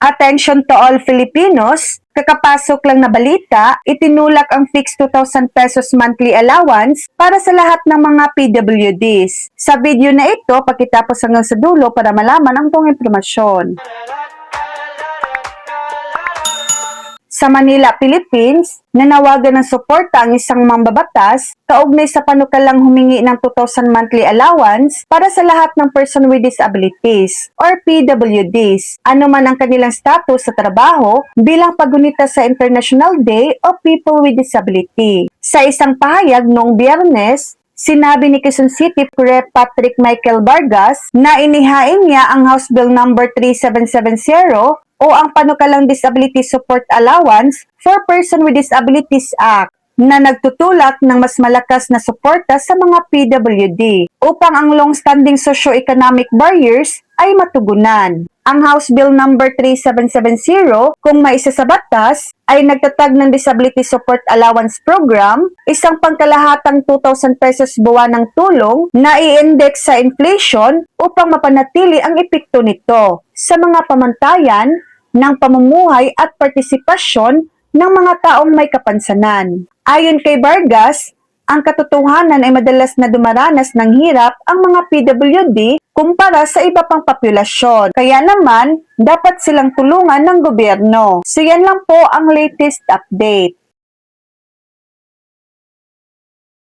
Attention to all Filipinos, kakapasok lang na balita, itinulak ang fixed 2,000 pesos monthly allowance para sa lahat ng mga PWDs. Sa video na ito, pakitapos hanggang sa dulo para malaman ang buong impormasyon. Sa Manila, Philippines, nanawagan ng suporta ang isang mambabatas kaugnay sa panukalang humingi ng 2,000 monthly allowance para sa lahat ng person with disabilities or PWDs, anuman ang kanilang status sa trabaho bilang paggunita sa International Day of People with Disability. Sa isang pahayag noong Biyernes, sinabi ni Quezon City Rep. Patrick Michael Vargas na inihain niya ang House Bill No. 3770 o ang Panukalang Disability Support Allowance for Person with Disabilities Act na nagtutulak ng mas malakas na suporta sa mga PWD upang ang long-standing socio-economic barriers ay matugunan. Ang House Bill No. 3770, kung maisa sa batas, ay nagtatag ng Disability Support Allowance Program, isang pangkalahatang 2,000 pesos buwanang tulong na i-index sa inflation upang mapanatili ang epekto nito sa mga pamantayan ng pamumuhay at partisipasyon ng mga taong may kapansanan. Ayon kay Vargas, ang katotohanan ay madalas na dumaranas ng hirap ang mga PWD kumpara sa iba pang populasyon. Kaya naman, dapat silang tulungan ng gobyerno. So yan lang po ang latest update.